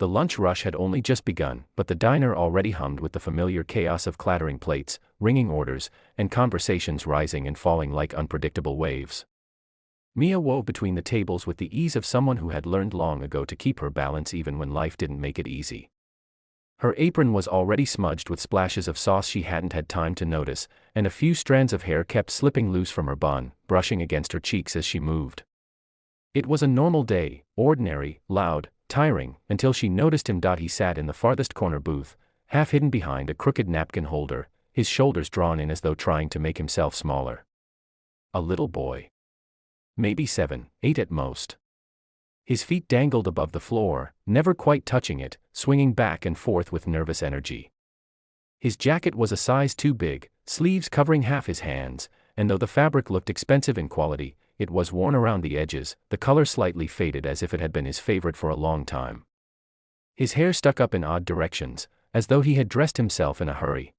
The lunch rush had only just begun, but the diner already hummed with the familiar chaos of clattering plates, ringing orders, and conversations rising and falling like unpredictable waves. Mia wove between the tables with the ease of someone who had learned long ago to keep her balance even when life didn't make it easy. Her apron was already smudged with splashes of sauce she hadn't had time to notice, and a few strands of hair kept slipping loose from her bun, brushing against her cheeks as she moved. It was a normal day, ordinary, loud, tiring, until she noticed him. He sat in the farthest corner booth, half hidden behind a crooked napkin holder, his shoulders drawn in as though trying to make himself smaller. A little boy. Maybe 7, 8 at most. His feet dangled above the floor, never quite touching it, swinging back and forth with nervous energy. His jacket was a size too big, sleeves covering half his hands, and though the fabric looked expensive in quality, it was worn around the edges, the color slightly faded as if it had been his favorite for a long time. His hair stuck up in odd directions, as though he had dressed himself in a hurry.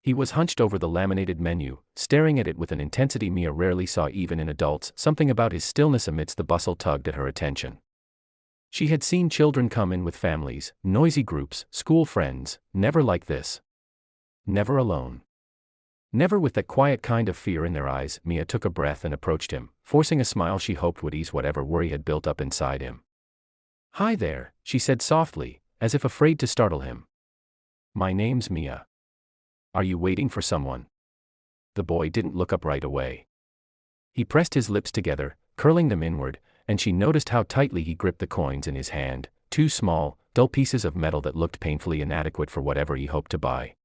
He was hunched over the laminated menu, staring at it with an intensity Mia rarely saw even in adults. Something about his stillness amidst the bustle tugged at her attention. She had seen children come in with families, noisy groups, school friends, never like this. Never alone. Never with that quiet kind of fear in their eyes. Mia took a breath and approached him, forcing a smile she hoped would ease whatever worry had built up inside him. "Hi there," she said softly, as if afraid to startle him. "My name's Mia. Are you waiting for someone?" The boy didn't look up right away. He pressed his lips together, curling them inward, and she noticed how tightly he gripped the coins in his hand, two small, dull pieces of metal that looked painfully inadequate for whatever he hoped to buy.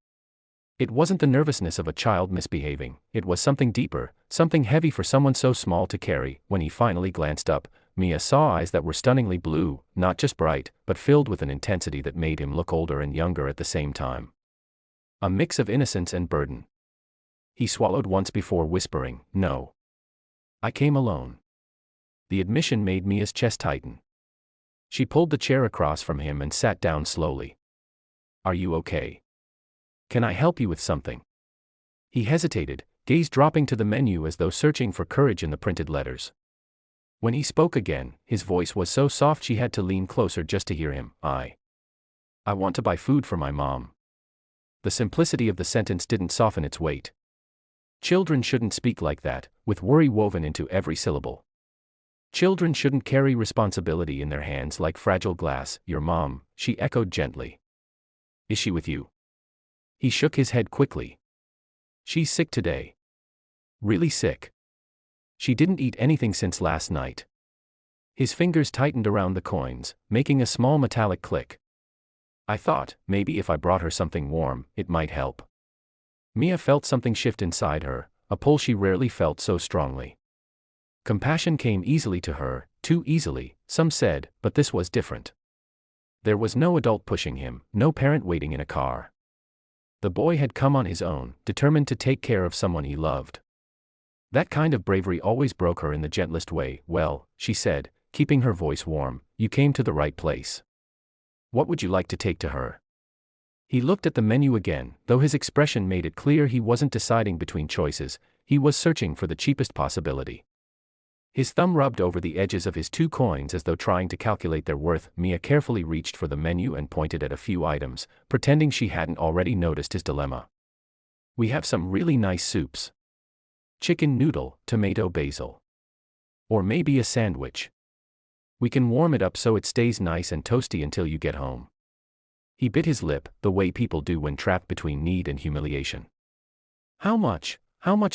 It wasn't the nervousness of a child misbehaving, it was something deeper, something heavy for someone so small to carry. When he finally glanced up, Mia saw eyes that were stunningly blue, not just bright, but filled with an intensity that made him look older and younger at the same time. A mix of innocence and burden. He swallowed once before whispering, "No. I came alone." The admission made Mia's chest tighten. She pulled the chair across from him and sat down slowly. "Are you okay? Can I help you with something?" He hesitated, gaze dropping to the menu as though searching for courage in the printed letters. When he spoke again, his voice was so soft she had to lean closer just to hear him. I want to buy food for my mom." The simplicity of the sentence didn't soften its weight. Children shouldn't speak like that, with worry woven into every syllable. Children shouldn't carry responsibility in their hands like fragile glass. "Your mom," she echoed gently. "Is she with you?" He shook his head quickly. "She's sick today. Really sick. She didn't eat anything since last night." His fingers tightened around the coins, making a small metallic click. "I thought, maybe if I brought her something warm, it might help." Mia felt something shift inside her, a pull she rarely felt so strongly. Compassion came easily to her, too easily, some said, but this was different. There was no adult pushing him, no parent waiting in a car. The boy had come on his own, determined to take care of someone he loved. That kind of bravery always broke her in the gentlest way. "Well," she said, keeping her voice warm, "you came to the right place. What would you like to take to her?" He looked at the menu again, though his expression made it clear he wasn't deciding between choices, he was searching for the cheapest possibility. His thumb rubbed over the edges of his 2 coins as though trying to calculate their worth. Mia carefully reached for the menu and pointed at a few items, pretending she hadn't already noticed his dilemma. "We have some really nice soups. Chicken noodle, tomato basil. Or maybe a sandwich. We can warm it up so it stays nice and toasty until you get home." He bit his lip, the way people do when trapped between need and humiliation. How much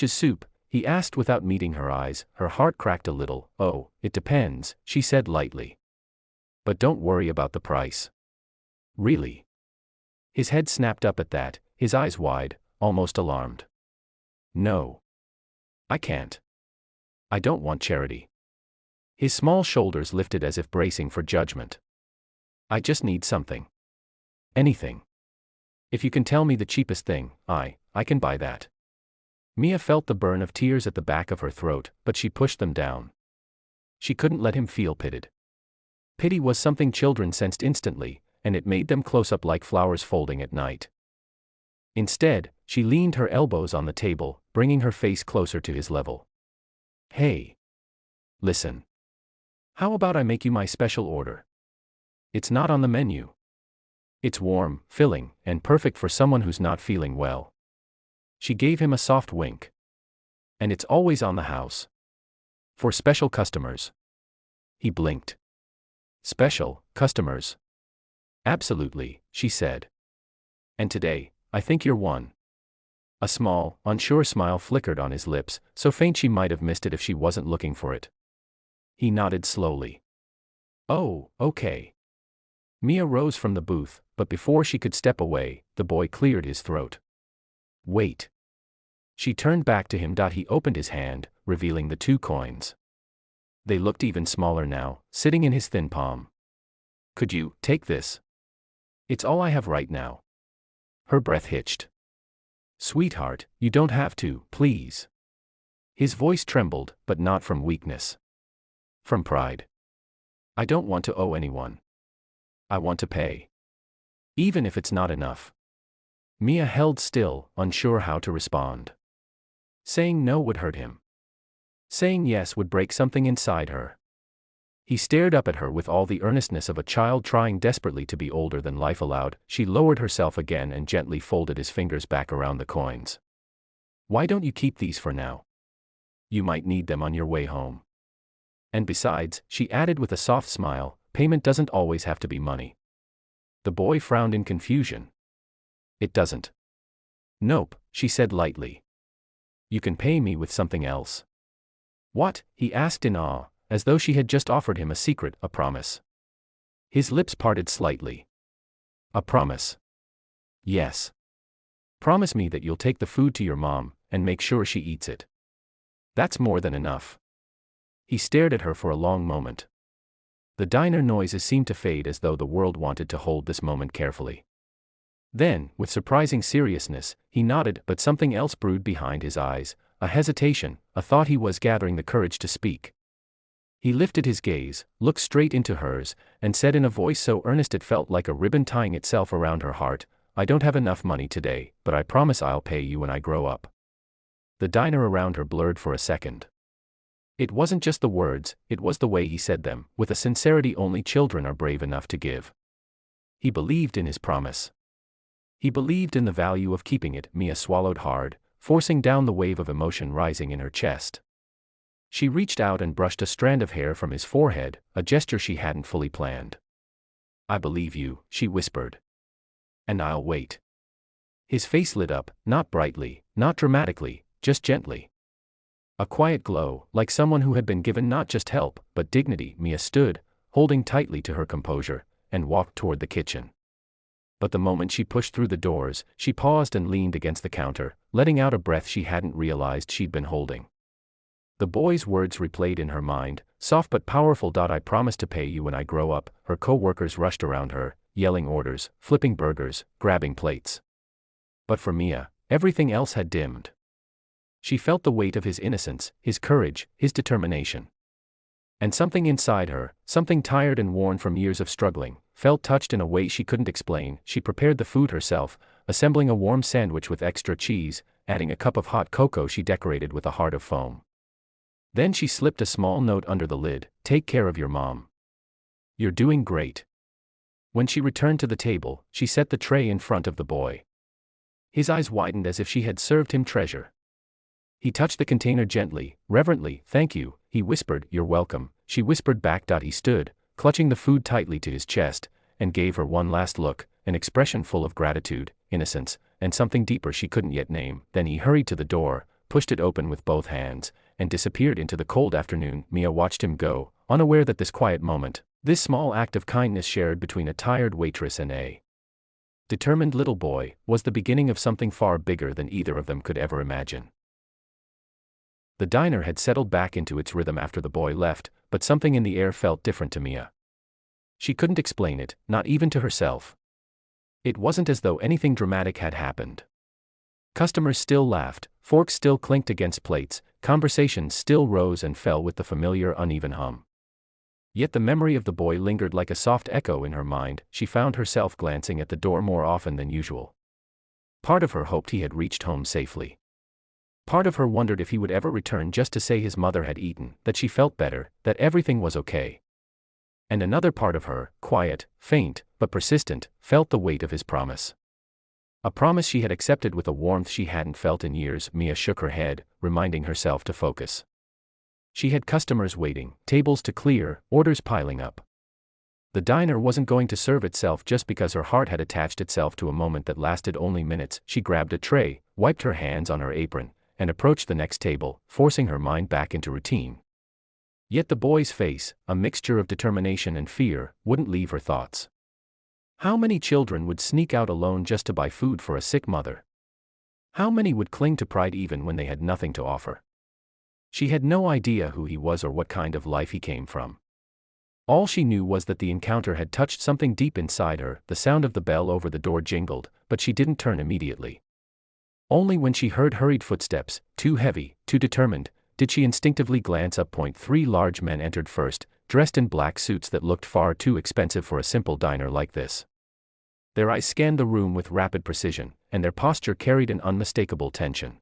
is soup?" he asked without meeting her eyes. Her heart cracked a little. "Oh, it depends," she said lightly. "But don't worry about the price." "Really?" His head snapped up at that, his eyes wide, almost alarmed. "No. I can't. I don't want charity." His small shoulders lifted as if bracing for judgment. "I just need something. Anything. If you can tell me the cheapest thing, I can buy that." Mia felt the burn of tears at the back of her throat, but she pushed them down. She couldn't let him feel pitied. Pity was something children sensed instantly, and it made them close up like flowers folding at night. Instead, she leaned her elbows on the table, bringing her face closer to his level. "Hey. Listen. How about I make you my special order? It's not on the menu. It's warm, filling, and perfect for someone who's not feeling well. She gave him a soft wink. And it's always on the house. For special customers. He blinked. Special customers. Absolutely, she said. And today, I think you're one. A small, unsure smile flickered on his lips, so faint she might have missed it if she wasn't looking for it. He nodded slowly. Oh, okay. Mia rose from the booth, but before she could step away, the boy cleared his throat. Wait. She turned back to him. He opened his hand, revealing the 2 coins. They looked even smaller now, sitting in his thin palm. Could you take this? It's all I have right now. Her breath hitched. Sweetheart, you don't have to, please. His voice trembled, but not from weakness. From pride. I don't want to owe anyone. I want to pay. Even if it's not enough. Mia held still, unsure how to respond. Saying no would hurt him. Saying yes would break something inside her. He stared up at her with all the earnestness of a child trying desperately to be older than life allowed. She lowered herself again and gently folded his fingers back around the coins. Why don't you keep these for now? You might need them on your way home. And besides, she added with a soft smile, payment doesn't always have to be money. The boy frowned in confusion. It doesn't. Nope, she said lightly. You can pay me with something else. What? He asked in awe, as though she had just offered him a secret, a promise. His lips parted slightly. A promise. Yes. Promise me that you'll take the food to your mom, and make sure she eats it. That's more than enough. He stared at her for a long moment. The diner noises seemed to fade as though the world wanted to hold this moment carefully. Then, with surprising seriousness, he nodded, but something else brewed behind his eyes, a hesitation, a thought he was gathering the courage to speak. He lifted his gaze, looked straight into hers, and said in a voice so earnest it felt like a ribbon tying itself around her heart, I don't have enough money today, but I promise I'll pay you when I grow up. The diner around her blurred for a second. It wasn't just the words, it was the way he said them, with a sincerity only children are brave enough to give. He believed in his promise. He believed in the value of keeping it. Mia swallowed hard, forcing down the wave of emotion rising in her chest. She reached out and brushed a strand of hair from his forehead, a gesture she hadn't fully planned. I believe you, she whispered. And I'll wait. His face lit up, not brightly, not dramatically, just gently. A quiet glow, like someone who had been given not just help, but dignity. Mia stood, holding tightly to her composure, and walked toward the kitchen. But the moment she pushed through the doors, she paused and leaned against the counter, letting out a breath she hadn't realized she'd been holding. The boy's words replayed in her mind, soft but powerful. I promise to pay you when I grow up. Her co-workers rushed around her, yelling orders, flipping burgers, grabbing plates. But for Mia, everything else had dimmed. She felt the weight of his innocence, his courage, his determination. And something inside her, something tired and worn from years of struggling, felt touched in a way she couldn't explain. She prepared the food herself, assembling a warm sandwich with extra cheese, adding a cup of hot cocoa she decorated with a heart of foam. Then she slipped a small note under the lid, take care of your mom. You're doing great. When she returned to the table, she set the tray in front of the boy. His eyes widened as if she had served him treasure. He touched the container gently, reverently. Thank you, he whispered. You're welcome, she whispered back. He stood, clutching the food tightly to his chest, and gave her one last look, an expression full of gratitude, innocence, and something deeper she couldn't yet name. Then he hurried to the door, pushed it open with both hands, and disappeared into the cold afternoon. Mia watched him go, unaware that this quiet moment, this small act of kindness shared between a tired waitress and a determined little boy, was the beginning of something far bigger than either of them could ever imagine. The diner had settled back into its rhythm after the boy left, but something in the air felt different to Mia. She couldn't explain it, not even to herself. It wasn't as though anything dramatic had happened. Customers still laughed, forks still clinked against plates, conversations still rose and fell with the familiar uneven hum. Yet the memory of the boy lingered like a soft echo in her mind. She found herself glancing at the door more often than usual. Part of her hoped he had reached home safely. Part of her wondered if he would ever return just to say his mother had eaten, that she felt better, that everything was okay. And another part of her, quiet, faint, but persistent, felt the weight of his promise. A promise she had accepted with a warmth she hadn't felt in years. Mia shook her head, reminding herself to focus. She had customers waiting, tables to clear, orders piling up. The diner wasn't going to serve itself just because her heart had attached itself to a moment that lasted only minutes. She grabbed a tray, wiped her hands on her apron, and approached the next table, forcing her mind back into routine. Yet the boy's face, a mixture of determination and fear, wouldn't leave her thoughts. How many children would sneak out alone just to buy food for a sick mother? How many would cling to pride even when they had nothing to offer? She had no idea who he was or what kind of life he came from. All she knew was that the encounter had touched something deep inside her. The sound of the bell over the door jingled, but she didn't turn immediately. Only when she heard hurried footsteps, too heavy, too determined, did she instinctively glance up. 3 large men entered first, dressed in black suits that looked far too expensive for a simple diner like this. Their eyes scanned the room with rapid precision, and their posture carried an unmistakable tension.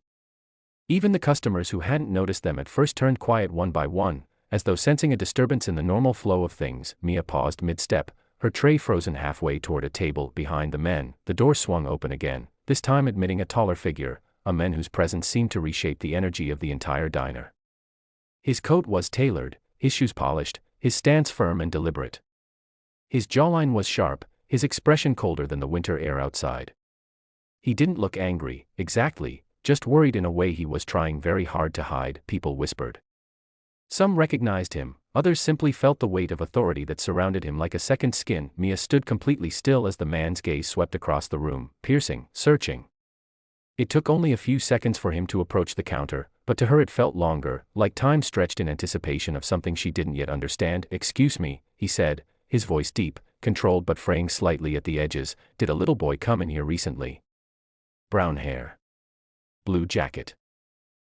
Even the customers who hadn't noticed them at first turned quiet one by one, as though sensing a disturbance in the normal flow of things. Mia paused mid-step, her tray frozen halfway toward a table behind the men. The door swung open again, this time admitting a taller figure, a man whose presence seemed to reshape the energy of the entire diner. His coat was tailored, his shoes polished, his stance firm and deliberate. His jawline was sharp, his expression colder than the winter air outside. He didn't look angry, exactly, just worried in a way he was trying very hard to hide, people whispered. Some recognized him, others simply felt the weight of authority that surrounded him like a second skin. Mia stood completely still as the man's gaze swept across the room, piercing, searching. It took only a few seconds for him to approach the counter, but to her it felt longer, like time stretched in anticipation of something she didn't yet understand. "Excuse me," he said, his voice deep, controlled but fraying slightly at the edges. "Did a little boy come in here recently? Brown hair. Blue jacket.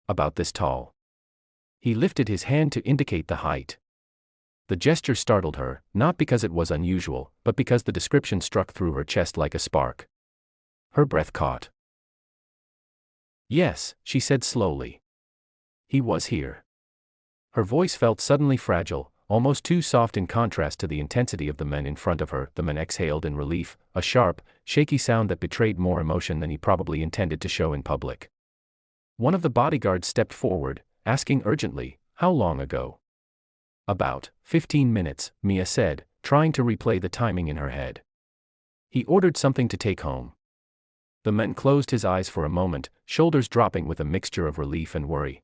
About this tall." He lifted his hand to indicate the height. The gesture startled her, not because it was unusual, but because the description struck through her chest like a spark. Her breath caught. "Yes," she said slowly. "He was here." Her voice felt suddenly fragile, almost too soft in contrast to the intensity of the men in front of her. The man exhaled in relief, a sharp, shaky sound that betrayed more emotion than he probably intended to show in public. One of the bodyguards stepped forward, asking urgently, "How long ago?" "About 15 minutes, Mia said, trying to replay the timing in her head. "He ordered something to take home." The man closed his eyes for a moment, shoulders dropping with a mixture of relief and worry.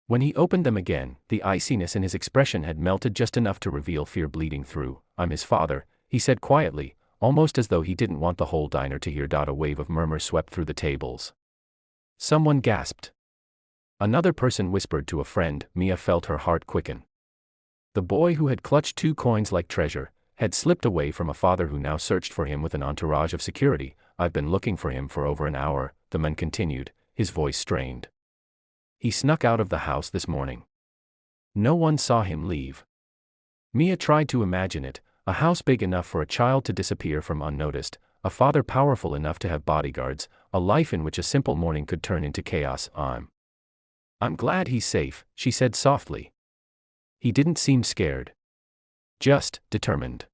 When he opened them again, the iciness in his expression had melted just enough to reveal fear bleeding through. "I'm his father," he said quietly, almost as though he didn't want the whole diner to hear. A wave of murmurs swept through the tables. Someone gasped. Another person whispered to a friend. Mia felt her heart quicken. The boy who had clutched 2 coins like treasure had slipped away from a father who now searched for him with an entourage of security. "I've been looking for him for over an hour," the man continued, his voice strained. "He snuck out of the house this morning. No one saw him leave." Mia tried to imagine it, a house big enough for a child to disappear from unnoticed, a father powerful enough to have bodyguards, a life in which a simple morning could turn into chaos. I'm glad he's safe," she said softly. He didn't seem scared. Just determined.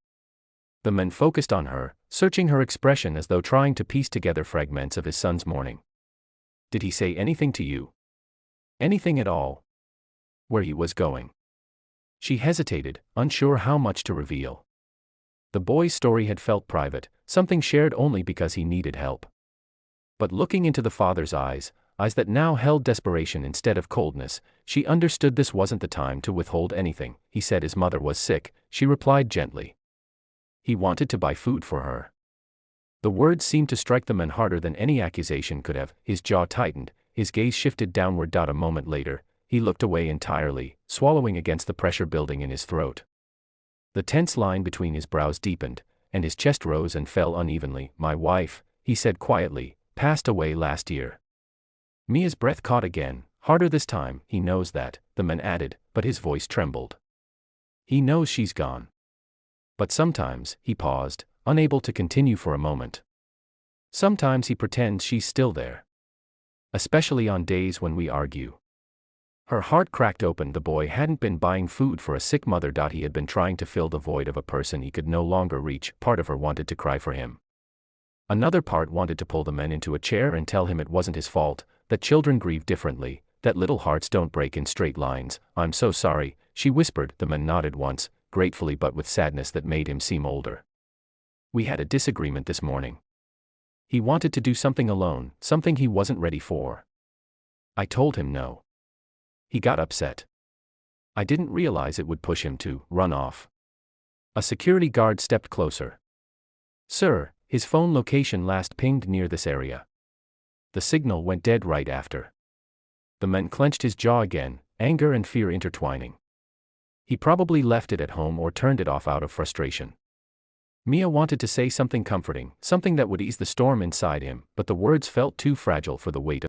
The man focused on her, searching her expression as though trying to piece together fragments of his son's morning. "Did he say anything to you? Anything at all? Where he was going?" She hesitated, unsure how much to reveal. The boy's story had felt private, something shared only because he needed help. But looking into the father's eyes that now held desperation instead of coldness, she understood this wasn't the time to withhold anything. "He said his mother was sick," she replied gently. "He wanted to buy food for her." The words seemed to strike the man harder than any accusation could have. His jaw tightened, his gaze shifted downward. A moment later, he looked away entirely, swallowing against the pressure building in his throat. The tense line between his brows deepened, and his chest rose and fell unevenly. "My wife," he said quietly, "passed away last year." Mia's breath caught again, harder this time. "He knows that," the man added, but his voice trembled. "He knows she's gone. But sometimes," he paused, unable to continue for a moment. "Sometimes he pretends she's still there. Especially on days when we argue." Her heart cracked open. The boy hadn't been buying food for a sick mother. He had been trying to fill the void of a person he could no longer reach. Part of her wanted to cry for him. Another part wanted to pull the man into a chair and tell him it wasn't his fault, that children grieve differently, that little hearts don't break in straight lines. "I'm so sorry," she whispered. The man nodded once, gratefully but with sadness that made him seem older. "We had a disagreement this morning. He wanted to do something alone, something he wasn't ready for. I told him no. He got upset. I didn't realize it would push him to run off." A security guard stepped closer. "Sir, his phone location last pinged near this area. The signal went dead right after." The man clenched his jaw again, anger and fear intertwining. He probably left it at home or turned it off out of frustration. Mia wanted to say something comforting, something that would ease the storm inside him, but the words felt too fragile for the weight